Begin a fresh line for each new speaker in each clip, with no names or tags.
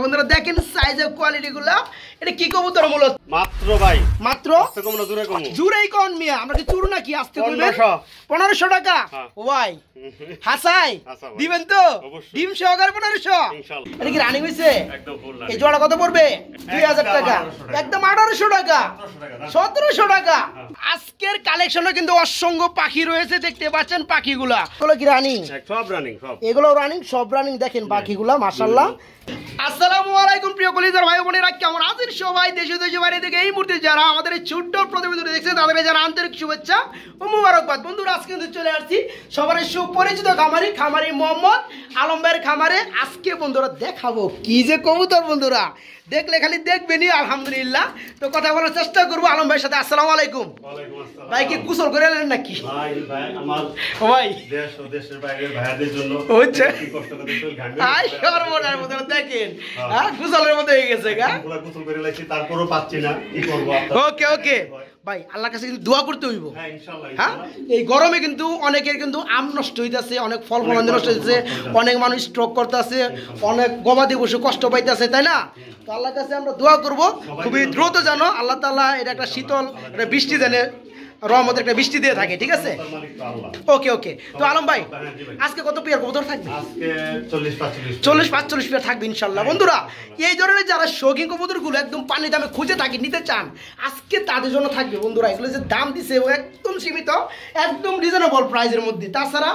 বন্ধুরা দেখেন সাইজের কোয়ালিটি গুলা এটা কি কবুতর মূলত
মাত্র ভাই
মাত্র
আস্তে কম না জোরে কম
জুরেই কোন মিয়া আমরা কি চুরু নাকি আস্তে কইবেন 1500 টাকা ওয়াই হাসাই দিবেন তো ডিম সহকারে 1500
ইনশাআল্লাহ
এটা কি রানিং হইছে
একদম ফুল
এই জোড়া কত পড়বে 2000 টাকা একদম 1800 টাকা 1700 টাকা আজকের কালেকশনে কিন্তু অসংখ্য পাখি রয়েছে দেখতে পাচ্ছেন পাখিগুলা এগুলো কি রানিং
সব রানিং সব
এগুলো রানিং সব রানিং দেখেন পাখিগুলা মাশাআল্লাহ আসসালামু আলাইকুম প্রিয় কলিজার ভাই বোনেরা কেমন আছেন সবাই দেশে দেশে বাইরে থেকে এই মুহূর্তে যারা আমাদের এই ছোট্ট প্রতিবেদনটি দেখছেন তাদের যারা আন্তরিক শুভেচ্ছা ও মুবারকবাদ বন্ধুরা আজকে কিন্তু চলে আসছি সবার সুপরিচিত খামারি মোহাম্মদ আলম ভাইয়ের খামারে আজকে বন্ধুরা দেখাবো কি যে কবুতর বন্ধুরা দেখলে খালি দেখবেনই আলহামদুলিল্লাহ তো কথা বলার চেষ্টা করবো আলম ভাইয়ের সাথে আসসালামু আলাইকুম ভাই কি কুশল করে এলেন নাকি
ভাই আমার
ভাই
দেশ ও দেশের বাইরে ভাইদের জন্য
হচ্ছে
কি কষ্ট করে চুল ঘামবে
আই সর্বনাশ বন্ধুরা দেখেন হ্যাঁ কুশলের মতো হয়ে গেছে গা
পুরো কুশল করে লাইছি তারপরও পাচ্ছি না কি করব
ওকে ওকে ভাই আল্লাহর কাছে কিন্তু দোয়া করতে হইব
হ্যাঁ ইনশাআল্লাহ
হ্যাঁ এই গরমে কিন্তু অনেকের কিন্তু আম নষ্ট হইতাছে অনেক ফল ফলাদি নষ্ট হইতাছে অনেক মানুষ স্ট্রোক করতেছে অনেক গবাদি পশু কষ্ট পাইতেছে তাই না তো আল্লাহর কাছে আমরা দোয়া করব খুবই দ্রুত জানো আল্লাহ তাআলা এটা একটা শীতল একটা বৃষ্টি দেনে রহমতের একটা বৃষ্টি দিয়ে থাকে ঠিক আছে ওকে ওকে তো আলম ভাই আজকে কত পেয়ার কবুতর থাকবে
আজকে
40-45 পেয়ার থাকবে ইনশাআল্লাহ বন্ধুরা এই ধরনের যারা শৌখিন কবুতরগুলো একদম পানি দামে খুঁজে থাকি নিতে চান আজকে তাদের জন্য থাকবে বন্ধুরা এগুলো যে দাম দিছে একদম সীমিত একদম রিজনেবল প্রাইসের মধ্যে তাছাড়া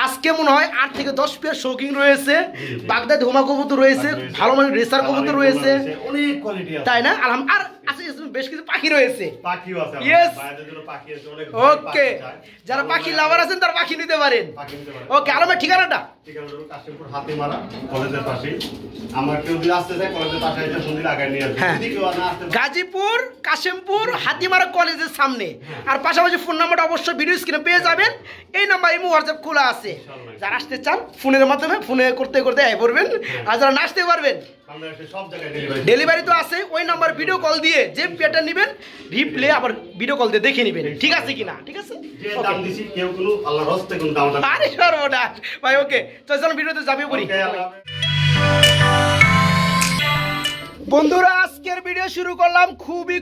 আজকে মনে হয় 8 থেকে 10 পেয়ার শৌখিন রয়েছে বাগদাদি হোমা কবুতর রয়েছে ভালো মানের রেসার কবুতর রয়েছে
অনেক কোয়ালিটি আছে
তাই না আর আছে বেশ কিছু পাখি রয়েছে
পাখিও আছে
Yes.
ভাইদের জন্য পাখি আছে অনেক
ওকে যারা পাখি লাভার আছেন তারা পাখি নিতে পারেন ওকে আলমের ঠিকানাটা
ঠিকানা হলো কাশিমপুর হাতিমারা কলেজের পাশে আমার কেউ যদি আসতে চায় কলেজের পাশে এসে মন্দির আগে নিয়ে আসবে যদি কেউ না আসতে
গাজীপুর কাশিমপুর হাতিমারা কলেজের সামনে আর পাশাপাশি ফোন নাম্বারটা অবশ্যই ভিডিও স্ক্রিনে পেয়ে যাবেন এই নাম্বার ইমো হোয়াটসঅ্যাপ খোলা আছে যারা আসতে চান ফোনের মাধ্যমে ফোনে করতে করতে আই পড়বেন আর যারা না আসতে পারবেন
আমরা এসে সব জায়গায়
ডেলিভারি তো আছে ওই নাম্বার ভিডিও কল দিয়ে যে পেটা নেবেন রিপ্লে আবার ভিডিও কল দিয়ে দেখে নেবেন ঠিক আছে কিনা ঠিক আছে
যে দাম দিছি কেউ কোনো আল্লাহর হস্তে কোনো দাম না
আরে সর্বনাশ ভাই ওকে তো চলুন ভিডিওতে যাবে পড়ি বন্ধুরা আজকের ভিডিও শুরু করলাম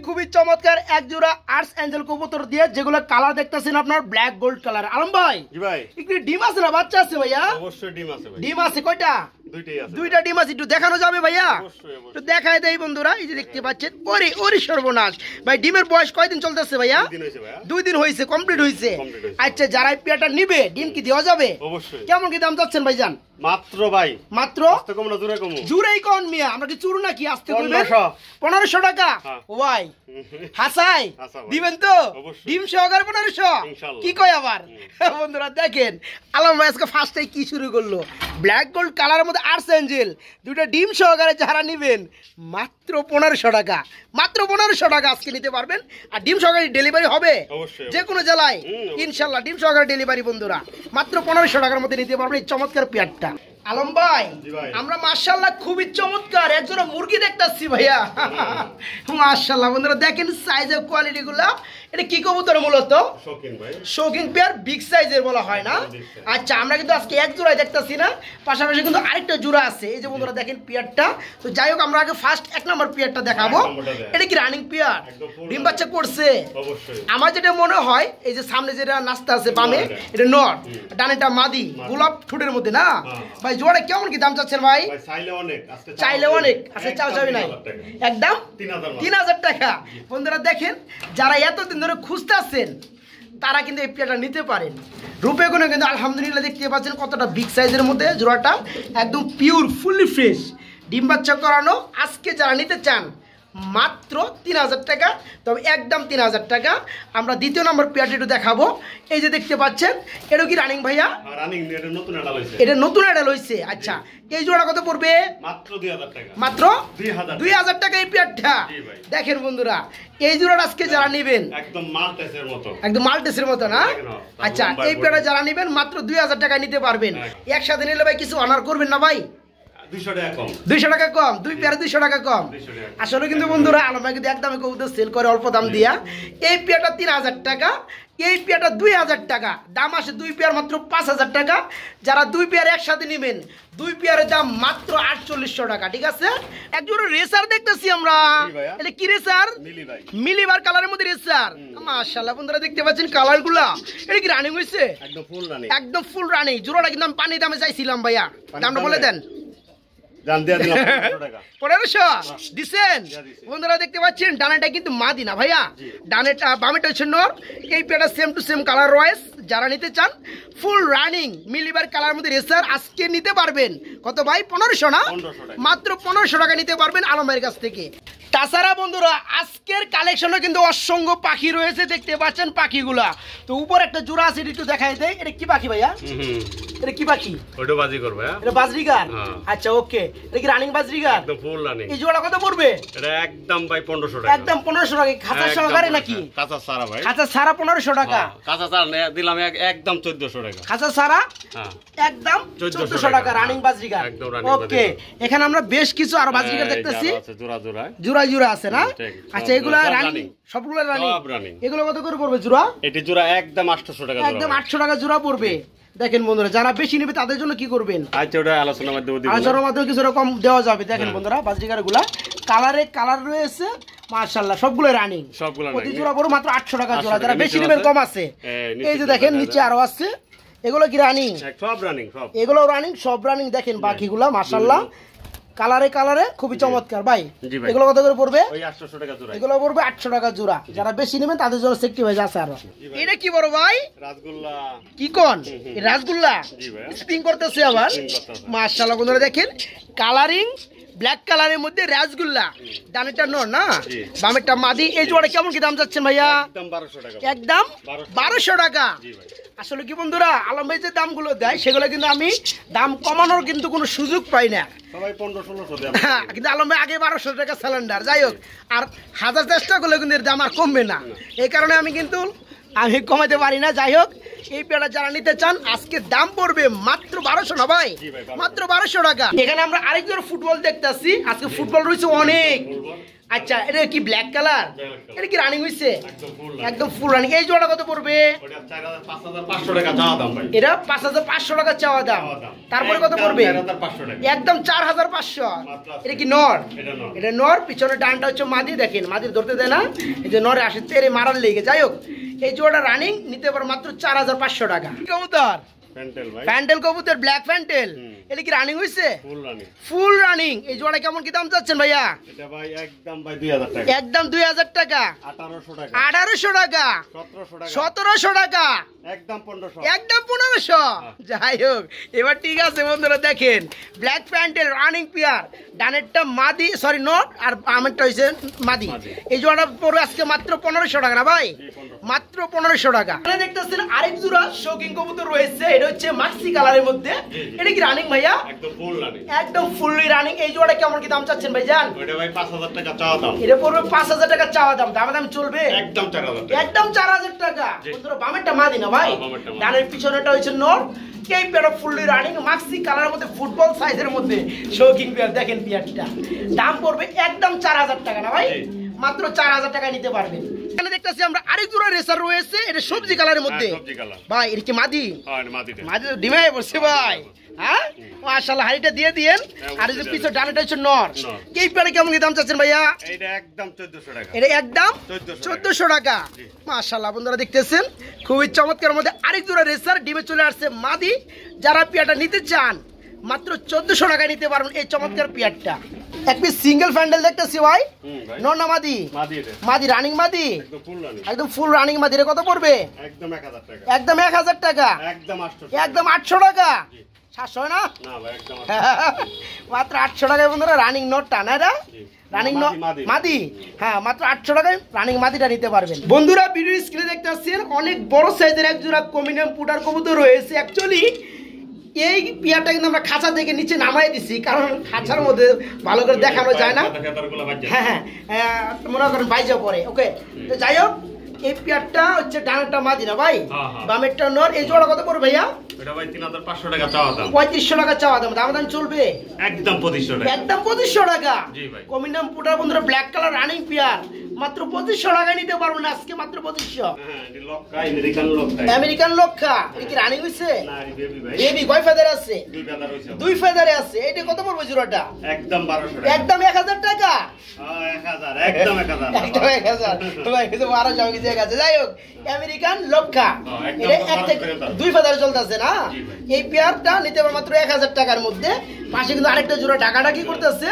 খুবই চমৎকার এক জোড়া আর্টস অ্যাঞ্জেল কবুতর দিয়ে যেগুলো কালার দেখতেছেন আপনার ব্ল্যাক গোল্ড কালার আলম ভাই
জি ভাই
একটু ডিম আছে না বাচ্চা আছে ভাইয়া
অবশ্যই ডিম আছে ভাই
ডিম আছে কয়টা
দুইটাই আছে
দুইটা ডিম আছে একটু দেখানো যাবে ভাইয়া
অবশ্যই
তো দেখায় দেই বন্ধুরা এই যে দেখতে পাচ্ছেন ওরে সর্বনাশ ভাই ডিমের বয়স কয়দিন চলতেছে ভাইয়া
2 দিন হইছে ভাইয়া
2 দিন হইছে কমপ্লিট হইছে আচ্ছা যারা এই পেয়ারটা নিবে ডিম কি দেওয়া যাবে
অবশ্যই
কেমন কি দাম যাচ্ছেন ভাইজান
মাত্র ভাই
মাত্র
আস্তে কম না জোরে কম
জুরেই কোন মিয়া আমরা কি চুরু নাকি আস্তে কইবেন 1500 টাকা ওয়াই হাসাই দিবেন তো ডিম সহকারে 1500 কি কয় আবার বন্ধুরা দেখেন আলম ভাই আজকে ফার্স্টে কি শুরু করলো ব্ল্যাক গোল্ড কালারের মধ্যে আর্টস অ্যাঞ্জেল দুটো ডিম সহকারে যারা নেবেন মাত্র 1500 টাকা মাত্র 1500 টাকা আজকে নিতে পারবেন আর ডিম সহকারে ডেলিভারি হবে যে কোনো জেলায় ইনশাআল্লাহ ডিম সহকারে ডেলিভারি বন্ধুরা মাত্র 1500 টাকার মধ্যে নিতে পারবেন এই চমৎকার পেয়ারটা আলম ভাই আমরা মাশাআল্লাহ খুবই চমৎকার একজোড়া মুরগি দেখতাছি ভাইয়া মাশাআল্লাহ বন্ধুরা দেখেন সাইজের কোয়ালিটি গুলা এটা কি কবুতর মূলত শৌখিন পেয়ার বিগ সাইজের বলা হয় না আচ্ছা আমরা কিন্তু আজকে এক জোড়াই দেখতাছি না পাশাপাশি কিন্তু আরেকটা জোড়া আছে এই যে বন্ধুরা দেখেন পেয়ারটা তো যাই হোক আমরা আগে ফার্স্ট 1 নম্বর পেয়ারটা দেখাবো এটা কি রানিং পেয়ার ডিম বাচ্চা করছে আমার যেটা মনে হয় এই যে সামনে যেটা নাস্তা আছে বামে এটা নট ডানেটা মাদি গোলাপ ঠোঁটের মধ্যে না ভাই জোড়া কেমন কি দাম চাচ্ছেন ভাই চাইলে অনেক আচ্ছা চাও চাবি নাই একদম 3000 টাকা বন্ধুরা দেখেন যারা এতদিন ধরে খুঁজতেছেন তারা কিন্তু এই পেয়ারটা নিতে পারেন রূপে গুণে কিন্তু আলহামদুলিল্লাহ দেখতে পাচ্ছেন কতটা বিগ সাইজের মধ্যে জোড়াটা একদম পিওর ফুললি ফ্রেশ ডিম বাচ্চা করানো আজকে যারা নিতে চান মাত্র 3000 টাকা তবে একদম 3000 টাকা আমরা দ্বিতীয় নম্বর পেয়ারটা একটু দেখাবো এই যে দেখতে পাচ্ছেন এটা কি রানিং ভাইয়া
রানিং এটা নতুন অ্যাডাল হইছে
এটা নতুন অ্যাডাল হইছে আচ্ছা এই জোড়া কত পড়বে
মাত্র 2000 টাকা
মাত্র 2000 টাকা এই পেয়ারটা দেখেন বন্ধুরা এই জোড়াটা আজকে যারা নেবেন
একদম মাল্টেসের মতো
না আচ্ছা এই পেয়ারটা যারা নেবেন মাত্র 2000 টাকা নিতে পারবেন একসাথে নিলে ভাই কিছু অনার করবেন না ভাই 200 টাকা কম দুই পেয়ারে 200 টাকা কম আসলে কিন্তু বন্ধুরা আলম ভাই কিন্তু একদমই কবুতর সেল করে অল্প দাম দিয়া এই পেয়ারটা 3000 টাকা এই পেয়ারটা 2000 টাকা দাম আসে, 2 পেয়ার মাত্র 5000 টাকা। যারা 2 পেয়ার একসাথে নেবেন 2 পেয়ারের দাম মাত্র 4800 টাকা, ঠিক আছে। একজোড়া রেসার দেখতেছি আমরা, এটা কি রেসার? মিলিবার কালারের মধ্যে রেসার, মাশাআল্লাহ বন্ধুরা দেখতে পাচ্ছেন কালারগুলা। এটা কি রানিং হইছে? একদম ফুল রানিং। জোড়াটা কিন্তু আমি পানি দামে চাইছিলাম ভাইয়া, দামটা বলে দেন। 1500 দিছেন বন্ধুরা দেখতে পাচ্ছেন। ডানেটা কিন্তু মাদি না ভাইয়া, ডানেটা বামেটা হচ্ছে নর। এই পেয়ারটা সেম টু সেম কালার রয়েছে। যারা নিতে চান ফুল রানিং মিলিবার কালার মধ্যে রেসার আজকে নিতে পারবেন। কত ভাই? 1500 না, মাত্র 1500 টাকা নিতে পারবেন আলম ভাইয়ের কাছ থেকে। তাছাড়া বন্ধুরা আজকের কালেকশনে কিন্তু অসংখ্য পাখি রয়েছে, দেখতে পাচ্ছেন পাখিগুলা। তো উপর একটা জোড়া আছে, একটু দেখাই দেয়। এটা কি পাখি ভাইয়া? এটা কি পাখি?
ওটা বাজিকর ভাইয়া।
এটা বাজরিগার? আচ্ছা ওকে। এটা কি রানিং বাজরিগার?
একদম ফুল রানিং।
এই জোড়া কত পড়বে?
এটা একদম ভাই 1500 টাকা।
একদম 1500 টাকা। খাঁচা সহকারে নাকি?
খাঁচা সারা ভাই।
খাঁচা সারা 1500 টাকা।
খাঁচা সারা দিলাম একদম 1400 টাকা।
খাঁচা সারা একদম 1400 টাকা রানিং বাজরিগার। ওকে, এখানে আমরা বেশ কিছু আর বাজরিগার দেখতেছি। জোড়া জোড়া আছে না? আচ্ছা এগুলা রানিং, সবগুলো রানিং। এগুলো কত করে পড়বে জোড়া?
এটি জোড়া একদম 800 টাকা।
একদম 800 টাকা জোড়া পড়বে। দেখেন বন্ধুরা যারা বেশি নেবে তাদের জন্য কি করবেন?
আচ্ছা ওটা আলোচনার মাধ্যমে দিব।
আলোচনার মাধ্যমে কিছু রকম দেওয়া যাবে। দেখেন বন্ধুরা বাজরিগারগুলা কালারে কালার রয়েছে মাশাআল্লাহ, সবগুলো রানিং। প্রতি জোড়া পড়বে মাত্র 800 টাকা জোড়া। যারা বেশি নেবেন কম আছে। এই যে দেখেন নিচে আরো আছে, এগুলো কি রানিং?
সব রানিং, সব
এগুলো রানিং, সব রানিং। দেখেন বাকিগুলা মাশাআল্লাহ কালারে কালারে খুবই চমৎকার ভাই। এগুলো কত করে পড়বে?
ওই 800 টাকা জোড়া।
এগুলো পড়বে 800 টাকা জোড়া। যারা বেশি নেবেন তাদের জন্য সেফটি ভাই আছে আরো। এটা কি বড় ভাই?
রাসগোল্লা।
কি কোন? রাসগোল্লা স্প্রিং করতেছে আবার মাশাআল্লাহ বন্ধুরা দেখেন কালারিং ব্ল্যাক কালারের মধ্যে রাসগোল্লা। ডানেরটা নর না, বামেরটা মাদি। এই জোড়া কেমন কি দাম যাচ্ছেন ভাইয়া?
একদম 1200 টাকা।
একদম 1200 টাকা। আসলে কি বন্ধুরা আলম ভাই যে দামগুলো দেয় সেগুলো কিন্তু আমি দাম কমানোর কিন্তু কোনো সুযোগ পাই না।
সবাই 1500 দেয়,
কিন্তু আলম ভাই আগে 1200 টাকা সিলিন্ডার। যাই হোক, আর হাজার চেষ্টা করলে কিন্তু এর দাম আর কমবে না। এই কারণে আমি কমাতে পারি না। যাই হোক, এই পেয়ারা যারা নিতে চান আজকে দাম পড়বে মাত্র 1200 না ভাই, মাত্র 1200 টাকা। এখানে আমরা আরেকজন ফুটবল দেখতেছি। আজকে ফুটবল রয়েছে অনেক। আচ্ছা এটা কি ব্ল্যাক কালার? এটা কি রানিং হইছে? একদম ফুল রানিং। এই জোড়া কত পড়বে?
পাঁচশো টাকা চাওয়া দাম ভাই।
এটা 5500 টাকা চাওয়া দাম। তারপরে কত পড়বে? একদম 4500। এটা কি নর? এটা নর। পিছনে ডানটা হচ্ছে মাদি। দেখেন মাদির ধরতে দেয় না, এই যে নরে আসে তেরে মারার লেগে। যাই হোক, এই জোড়া রানিং নিতে পারো মাত্র 4500 টাকা। কবুতর প্যান্টেল কবুতর, ব্ল্যাক প্যান্টেল। এটা কি রানিং হইছে? Full running. এই জোড়া কেমন কি দাম চাচ্ছেন ভাইয়া?
এটা ভাই একদম ভাই 2000 টাকা।
একদম 2000 টাকা।
1800 টাকা।
1800 টাকা। 1700 টাকা।
একদম 1500।
একদম 1500। যাই হোক, এবার ঠিক আছে বন্ধুরা দেখেন ব্ল্যাক প্যান্টেল রানিং পেয়ার। ডানেরটা মাদি, সরি নট, আর বামেরটা হইছে মাদি। এই জোড়াটা পড়বে আজকে মাত্র 1500 টাকা না ভাই, মাত্র 1500 টাকা। এখানে দেখতেছেন আরেক জোড়া শৌকিং কবুতর রয়েছে। এটা হচ্ছে মাক্সি কালারের মধ্যে। এটা কি রানিং ভাইয়া?
একদম ফুল রানিং।
একদম ফুললি রানিং। এই জোড়া কেমন কি দাম চাচ্ছেন ভাইজান?
ওটা ভাই 5000 টাকা চাওয়া দাম।
এটা পড়বে 5000 টাকা চাওয়া দাম। দাম চলবে
একদম 4000 টাকা।
একদম 4000 টাকা। বন্ধুরা বামেরটা মাদি না ভাই, ডানের পিছনেটা হচ্ছে নর। এই পেয়ারটা ফুললি রানিং মাক্সি কালারের মধ্যে ফুটবল সাইজের মধ্যে শৌকিং পেয়ার। দেখেন পেয়ারটা দাম পড়বে একদম 4000 টাকা না ভাই, মাত্র 4000 টাকা নিতে পারবেন। এখানে দেখতেছি আমরা আরেক জোড়া রেসার রয়েছে। এটা সবজি কালারের মধ্যে ভাই। এটা কি মাদি? মাদি ডিমে বসে ভাই। হ্যাঁ মাশাআল্লাহ, হাড়িটা দিয়ে দিয়েন। আর এই যে পিছনে ডানেটা হচ্ছে নর। এই পেয়ারে কেমন দাম চাচ্ছেন ভাইয়া?
এটা একদম 1400 টাকা।
এটা একদম 1400 টাকা। মাশাআল্লাহ বন্ধুরা দেখতেছেন খুবই চমৎকার মধ্যে আরেক জোড়া রেসার ডিমে চলে আসছে মাদি। যারা পেয়ারটা নিতে চান মাত্র 1400 টাকা নিতে পারবেন এই চমৎকার পেয়ারটা। এক পিস সিঙ্গেল ফ্যান্ডেল দেখতেছি ভাই। নর না মাদি? মাদি রানিং মাদি, একদম ফুল রানিং মাদি। এর কত পড়বে?
একদম 1000 টাকা।
একদম 1000 টাকা।
একদম 800।
একদম 800 টাকা। 700 না? না ভাই একদম মাত্র 800 টাকায় বন্ধুরা রানিং নটটা না, এটা রানিং মাদি। হ্যাঁ মাত্র 800 টাকায় রানিং মাদিটা নিতে পারবেন। বন্ধুরা ভিডিও স্ক্রিনে দেখতে পাচ্ছেন অনেক বড় সাইজের এক জোড়া কমিনিয়াম পুটার কবুতর রয়েছে। অ্যাকচুয়ালি এই পেয়ারটা কিন্তু আমরা খাঁচা থেকে নিচে নামাই দিছি, কারণ খাঁচার মধ্যে ভালো করে দেখানো যায় না। হ্যাঁ হ্যাঁ মনে করেন বাইজা পরে। ওকে, তো যাই হোক এই পেয়ারটা হচ্ছে ডানাটা মাদিনা ভাই, বামেরটা নর। এই জোড়া কত পড়বে ভাইয়া?
এটা ভাই 3500 টাকা চাওয়া দাম।
3500 টাকা চাওয়া দাম। দাম চলবে
একদম 2500 টাকা।
একদম 2500 টাকা।
জি ভাই।
কমিনাম পুটার বন্ধুরা ব্ল্যাক কালার রানিং পেয়ার মাত্র 2500 টাকায় নিতে পারবেন আজকে, মাত্র 2500।
হ্যাঁ, এটা লক্কা, আমেরিকান লক্কা।
আমেরিকান লক্কা। এটা কি রানিং হইছে?
না, এটা বেবি ভাই।
বেবি কয় ফেদার আছে?
2 ফেদার হইছে।
2 ফেদারে আছে। এটা কত পড়বে জোড়াটা?
একদম 1200 টাকা।
একদম 1000 টাকা।
1000, একদম 1000।
একদম 1000 ভাই, কিন্তু 1200 কি জায়গা আছে। যাই হোক, আমেরিকান লক্কা। এটা একটা 2 ফেদার চলতেছে না? এই পেয়ারটা নিতে পারবে মাত্র 1000 টাকার মধ্যে। পাশে কিন্তু আরেকটা জোড়া ঢাকাটা কি করতেছে?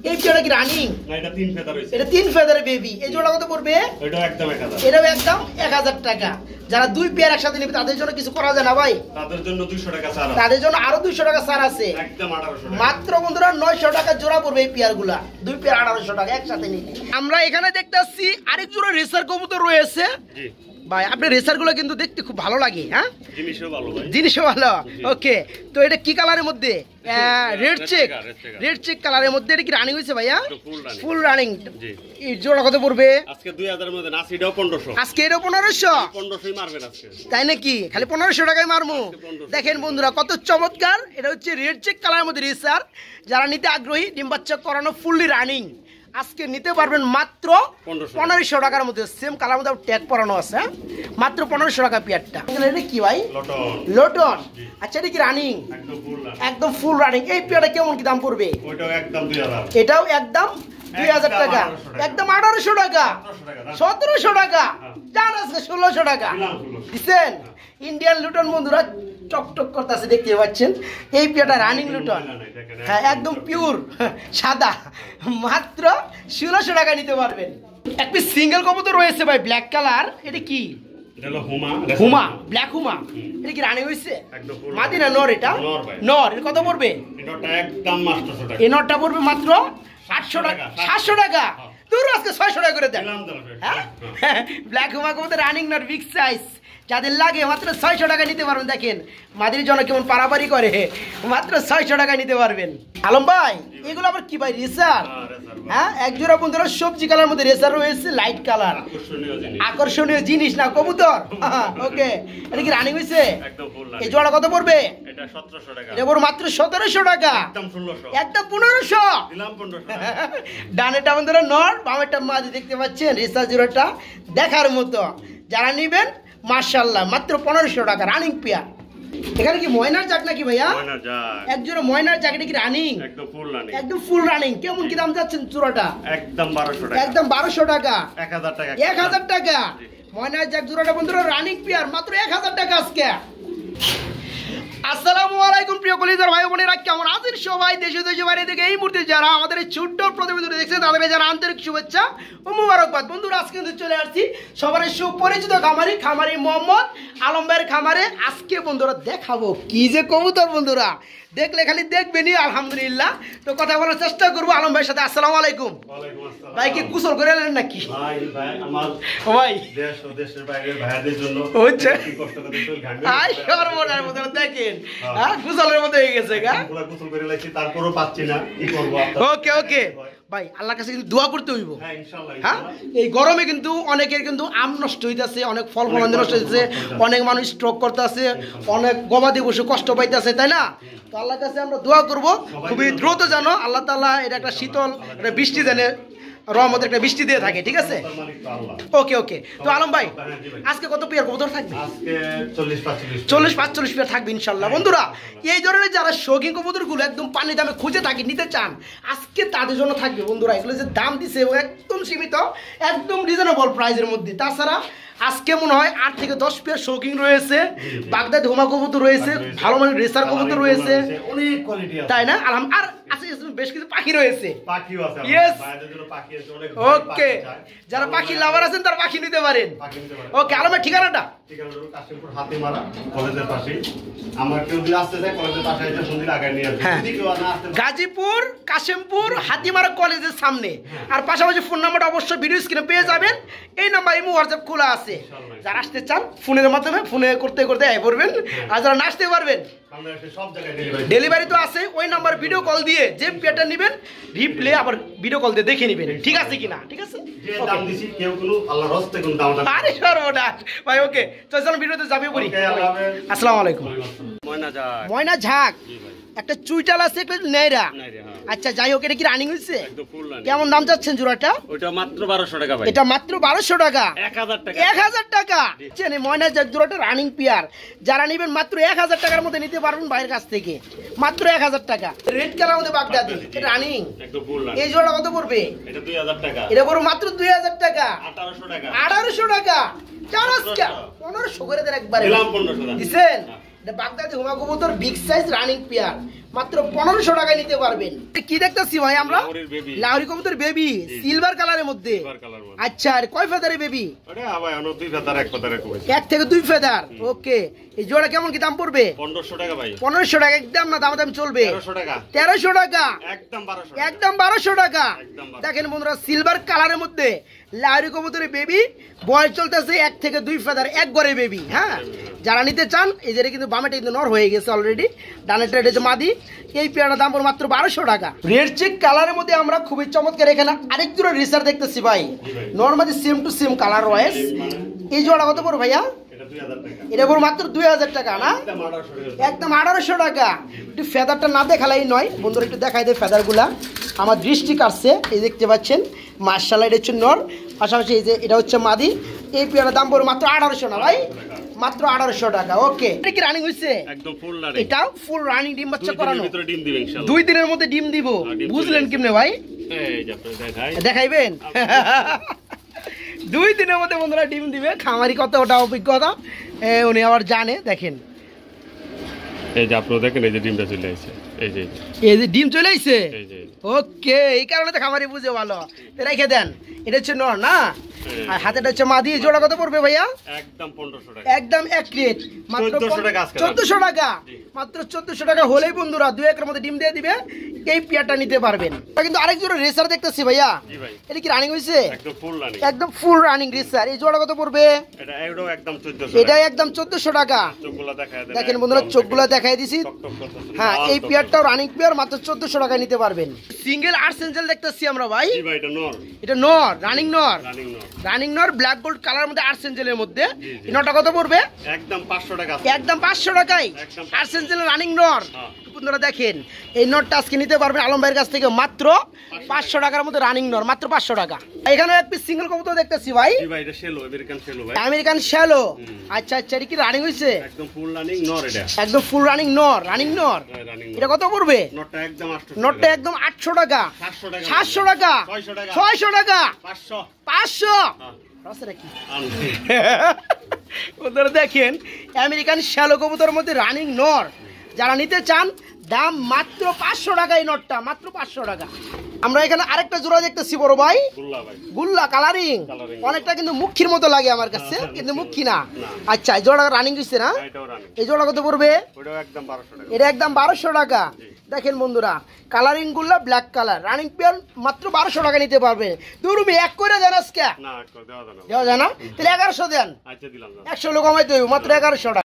এই পেয়ারটা কি রানিং?
না, এটা 3 ফেদার হইছে।
এটা 3 ফেদারের বেবি। এই জোড়া কত পড়বে?
এটাও একদম 1000।
এটাও একদম 1000 টাকা। যারা 2 পেয়ার একসাথে নেবে তাদের জন্য কিছু করা যায় না ভাই?
তাদের জন্য 200 টাকা ছাড় আছে।
তাদের জন্য আরো 200 টাকা ছাড় আছে।
একদম 1800 টাকা।
মাত্র বন্ধুরা 900 টাকা জোড়া পড়বে এই পেয়ারগুলা। 2 পেয়ার 1800 টাকা একসাথে নিলে। আমরা এখানে দেখতেছি আরেক জোড়া রেসার কবুতর রয়েছে।
জি
ভাই, আপনার রেসার গুলো কিন্তু দেখতে খুব ভালো লাগে। হ্যাঁ,
জিনিসও ভালো ভাই,
জিনিসও ভালো। ওকে, তো এটা কি কালারের মধ্যে? Red check. রেড চেক কালারের মধ্যে। এটা কি রানিং হয়েছে ভাইয়া? Full running. এই জোড়া কত পড়বে?
আজকে 2000 এর মধ্যে না, এটাও 1500।
আজকে এটাও 1500।
1500ই মারবেন আজকে।
তাই নাকি? খালি 1500 টাকায় মারমু? দেখেন বন্ধুরা কত চমৎকার। এটা হচ্ছে রেড চেক কালারের মধ্যে রেসার। যারা নিতে আগ্রহী, ডিম বাচ্চা করানো, ফুললি রানিং, আজকে নিতে পারবেন মাত্র 1500 টাকার মধ্যে। সেম কালার মধ্যে ট্যাগ পরানো আছে। মাত্র 1500 টাকা পেয়ারটা। এটা কি ভাই? লটন। আচ্ছা, এটা কি রানিং? একদম ফুল রানিং। এই পেয়ারটা কেমন কি দাম পড়বে?
ওইটাও একদম 2000।
এটাও একদম 2000 টাকা। একদম 1800 টাকা। 1700 টাকা। জান আজকে 1600 টাকা দিচ্ছেন। ইন্ডিয়ান লুটন বন্ধুরা টকটক করতেছে, দেখতে পাচ্ছেন। এই পেয়ারটা রানিং লুটন। হ্যাঁ, একদম পিওর সাদা। মাত্র 1600 টাকা নিতে পারবেন। এক পিস সিঙ্গেল কবুতর রয়েছে ভাই, ব্ল্যাক কালার। এটা কি?
এটা হলো হুমা।
হুমা, ব্ল্যাক হুমা। এটা কি রানিং হইছে? মাদিনা নর। এটা নর। এটা কত পড়বে?
এটা একদম 800 টাকা।
এই নরটা পড়বে মাত্র 800 টাকা। 700 টাকা। তোর আজকে 600 টাকা করে দেন। হ্যাঁ, ব্ল্যাক হুমা কবুতর রানিং নর, বিগ সাইজ। যাদের লাগে মাত্র 600 টাকা নিতে পারবেন। দেখেন মাদির জন্য কেমন পারাপারি করে। মাত্র 600 টাকা নিতে পারবেন। আলম ভাই, এগুলো আবার কি ভাই? রেসার। হ্যাঁ, এক জোড়া বন্ধুরা সবজি কালার মধ্যে রেসার রয়েছে, লাইট কালার। আকর্ষণীয় জিনিস না কবুতর? ওকে, এটা কি রানিং হইছে? এই জোড়া কত পড়বে?
এটা 1700 টাকা।
এটা পড়বে মাত্র 1700 টাকা।
একদম 1600।
একদম 1500
দিলাম 1500।
ডানেটা বন্ধুরা নর, বামেরটা মাদি। দেখতে পাচ্ছেন রেসার জোড়াটা দেখার মতো। যারা নিবেন মাশাআল্লাহ, মাত্র 1500 টাকা রানিং পেয়ার। এখানে কি ময়নার জাক নাকি ভাইয়া?
ময়নার জাক।
এক জোড়া ময়নার জাক। এটা কি রানিং?
একদম ফুল রানিং।
একদম ফুল রানিং। কেমন কি দাম যাচ্ছেন জোড়াটা?
একদম 1200 টাকা।
একদম 1200 টাকা।
1000 টাকা।
1000 টাকা। ময়নার জাক জোড়াটা বন্ধুরা রানিং পেয়ার, মাত্র 1000 টাকা আজকে। আসসালামু আলাইকুম প্রিয় কলিজার ভাই বোনেরা, কেমন আছেন সবাই? দেশে দেশে বাইরে থেকে এই মুহূর্তে যারা আমাদের এই ছোট্ট প্রতিবেদন দেখছেন তাদেরকে যারা আন্তরিক শুভেচ্ছা ও মুবারকবাদ। বন্ধুরা, আজকে কিন্তু চলে আসছি সবার সুপরিচিত খামারি মোহাম্মদ আলম ভাইয়ের খামারে। আজকে বন্ধুরা দেখাবো কি যে কবুতর। বন্ধুরা দেখলে খালি দেখবেনই আলহামদুলিল্লাহ। তো কথা বলার চেষ্টা করবো আলম ভাইয়ের সাথে। আসসালামু আলাইকুম। ভাই, কি গোসল করে এলেন নাকি?
ভাই আমার
ভাই
দেশ ও দেশের বাইরের ভাইদের জন্য
হচ্ছে
কি কষ্ট করে চল ঘামে।
আই সর্বনার মতো দেখেন। হ্যাঁ, গোসলের মতো হয়ে গেছে গা।
পুরো গোসল করে লাইছি, তারপরও পাচ্ছি না, কি করব?
ওকে ওকে ভাই, আল্লাহর কাছে কিন্তু দোয়া করতে হইব।
হ্যাঁ, ইনশাআল্লাহ।
হ্যাঁ, এই গরমে কিন্তু অনেকের কিন্তু আম নষ্ট হইতাছে, অনেক ফল ফলান নষ্ট হইতাছে, অনেক মানুষ স্ট্রোক করতেছে, অনেক গবাদি পশু কষ্ট পাইতেছে, তাই না? তো আল্লাহর কাছে আমরা দোয়া করব খুবই দ্রুত যেন আল্লাহ তাআলা এটা একটা শীতল একটা বৃষ্টি দেনে, রহমতের একটা বৃষ্টি দিয়ে থাকে। ঠিক আছে, ওকে ওকে। তো আলম ভাই, আজকে কত পেয়ার কবুতর থাকবে?
আজকে 40-45
পেয়ার থাকবে ইনশাআল্লাহ। বন্ধুরা, এই ধরনের যারা শৌখিন কবুতরগুলো একদম পানি দামে খুঁজে থাকি, নিতে চান, আজকে তাদের জন্য থাকবে। বন্ধুরা, এগুলো যে দাম দিছে একদম সীমিত, একদম রিজনেবল প্রাইসের মধ্যে। তাছাড়া আজকে মনে হয় 8 থেকে 10 পেয়ার শৌখিন রয়েছে, বাগদাদি হুমা কবুতর রয়েছে, ভালো মানের রেসার কবুতর রয়েছে,
অনেক কোয়ালিটি আছে,
তাই না? আর আছে বেশ কিছু পাখি রয়েছে।
পাখিও আছে,
ইয়েস,
ভাইদের জন্য পাখি আছে অনেক।
ওকে, যারা পাখি লাভার আছেন তারা পাখি নিতে পারেন। ওকে, আলমের ঠিকানাটা?
ঠিকানাটা হলো কাশিমপুর হাতিমারা কলেজের পাশে। আমার কেউ যদি আসতে চায় কলেজের পাশে এসে সুন্দর আগে নিয়ে আসবে। যদি কেউ না আসতে পারে,
গাজীপুর কাশিমপুর হাতিমারা কলেজের সামনে। আর পাশাপাশি ফোন নাম্বারটা অবশ্যই ভিডিও স্ক্রিনে পেয়ে যাবেন। এই নাম্বার ইমো হোয়াটসঅ্যাপ খোলা আছে। যারা আসতে চান ফোনের মাধ্যমে ফোনে করতে করতে আয় পড়বেন। আর যারা না আসতে পারবেন,
সব জায়গায়
ডেলিভারি তো আছে। ওই নাম্বার ভিডিও কল দিয়ে যে পেয়ারটা নেবেন রিপ্লে আবার ভিডিও কল দিয়ে দেখে নেবেন। ঠিক আছে কিনা? ঠিক আছে।
যে দাম দিছি কেউ কোনো আল্লাহর হস্তে কোনো দাম দাম
আরে সর্বনাশ ভাই ওকে তো চল ভিডিওতে যাবে বলি আসসালামু আলাইকুম ময়না ঝাক একটা চুইটাল আছে একটা নেয়রা আচ্ছা যাই হোক এটা কি রানিং হইছে কেমন দাম যাচ্ছেন জোড়াটা
ওটা মাত্র 1200 টাকা ভাই
এটা মাত্র 1200 টাকা 1000 টাকা চেনে ময়না ঝাক জোড়াটা রানিং পেয়ার যারা নেবেন মাত্র 1000 টাকার মধ্যে নিতে পারবেন বাইরের কাছ থেকে মাত্র 1000 টাকা রেড কালার মধ্যে বাগদাদি এটা রানিং একদম ফুল রানিং এই জোড়া কত পড়বে এটা 2000 টাকা এটা পড়বে মাত্র 2000 টাকা 1800 টাকা 1800 টাকা চারস্কা 1500 করে দেন একবারে দিলাম 1500 দিছেন বাগদাদি হুমা কবুতর বিগ সাইজ রানিং পেয়ার মাত্র 1500 টাকায় নিতে পারবেন কি দেখতেছি ভাই আমরা লাহোরি কবুতর বেবি সিলভার কালারের মধ্যে আচ্ছা আর কয় ফেদারের বেবি
ওটা ভাই অন্য দুই ফেদার এক ফেদারে কইছে
এক থেকে দুই ফেদার ওকে এই জোড়া কেমন কি দাম পড়বে
1500 টাকা ভাই
1500 টাকা একদম না দাম চলবে
1300 টাকা
1300 টাকা
একদম
1200 টাকা দেখেন বন্ধুরা সিলভার কালারের মধ্যে লাহোরি কবুতরের বেবি বয়স চলতেছে এক থেকে দুই ফেদার এক গড়ে বেবি হ্যাঁ যারা নিতে চান এই যে কিন্তু বামেটা কিন্তু নর হয়ে গেছে অলরেডি ডানেরটা এটা মাদি এই পেয়ারটার দাম পড়ে মাত্র 1200 টাকা রেড চেক কালারের মধ্যে আমরা খুবই চমৎকার এখানে আরেক জোড়া রেসার দেখতেছি ভাই normally same to same colour রয়েছে এই জোড়া কত পড়বে ভাইয়া এটা পড়বে মাত্র 2000 টাকা না একদম 1800 টাকা একটু ফেদারটা না দেখালেই নয় বন্ধুরা একটু দেখাই দেয় ফেদারগুলা আমার দৃষ্টি কাটছে এই দেখতে পাচ্ছেন মাশাআল্লাহ এটা হচ্ছে নর পাশাপাশি এই যে এটা হচ্ছে মাদি এই পেয়ারটার দাম পড়বে মাত্র 1800 না ভাই মাত্র 1800 টাকা ওকে এটা কি রানিং হইছে একদম ফুল রানিং এটাও ফুল রানিং ডিম বাচ্চা করানো ভিতরে ডিম দিবে ইনশাআল্লাহ 2 দিনের মধ্যে ডিম দিব বুঝলেন কেমনে ভাই এই যে আপনি দেখাইবেন 2 দিনের মধ্যে বন্ধুরা ডিম দিবে খামারি কত ওটা অভিজ্ঞতা উনি আবার জানে দেখেন
এই যে আপনি দেখেন এই যে ডিমটা চলে আইছে এই যে
ডিম চলে আইছে ওকে এই কারণে তো খামারি বুঝে ভালো রেখে দেন এটা হচ্ছে নর না আর হাতেটা হচ্ছে মাদি জোড়া কত পড়বে ভাইয়া
একদম 1500 টাকা
একদম এক প্লেট মাত্র 1400 টাকা মাত্র 1400 টাকা হলেই বন্ধুরা দুই একের মধ্যে ডিম দিয়ে দিবে এই পেয়ারটা নিতে পারবেন কিন্তু আরেক জোড়া রেসার দেখতেছি ভাইয়া এটা কি রানিং হইছে একদম ফুল রানিং রেসার এই জোড়া কত পড়বে এটা একদম 1400 টাকা দেখেন বন্ধুরা চোখগুলো দেখাই দিছি হ্যাঁ এই পেয়ারটাও রানিং পেয়ার মাত্র 1400 টাকা নিতে পারবেন সিঙ্গেল আর্সেঞ্জেল দেখতেছি আমরা ভাই এটা নর রানিং নর ব্ল্যাক গোল্ড কালার মধ্যে আর্সেঞ্জেলের মধ্যে নটা কত পড়বে একদম 500 টাকা একদম 500 টাকায় আর্সেঞ্জেল রানিং নর বন্ধুরা দেখেন এই নটটা আজকে নিতে পারবেন আলম ভাইয়ের কাছ থেকে মাত্র 500 টাকার মধ্যে রানিং নর মাত্র 500 টাকা এখানে এক পিস সিঙ্গেল কবুতর দেখতেছি ভাই এটা শ্যালো আমেরিকান শ্যালো আচ্ছা আচ্ছা এটা কি রানিং হইছে একদম ফুল রানিং নর এটা একদম ফুল রানিং নর এটা কত পড়বে নটটা একদম 800 টাকা 700 টাকা 600 টাকা 500 আছে নাকি ওদের দেখেন আমেরিকান শ্যালো কবুতরের মধ্যে রানিং নর যারা নিতে চান দাম মাত্র 500 টাকা এই নটটা মাত্র 500 টাকা আমরা এখানে আরেকটা জোড়া দেখতেছি বড় ভাই গুল্লা কালারিং অনেকটা কিন্তু মুখির মতো লাগে আমার কাছে কিন্তু মুখি না আচ্ছা এই জোড়া রানিং দিচ্ছে না এই জোড়া কত পড়বে এটা একদম 1200 টাকা দেখেন বন্ধুরা কালারিং গুল্লা ব্ল্যাক কালার রানিং পেয়ার মাত্র 1200 টাকা নিতে পারবে তুমি এক করে দেন আজকে দেওয়া যায় না তাহলে 1100 দেন 100 লোক কমাইতে হবে মাত্র 1100 টাকা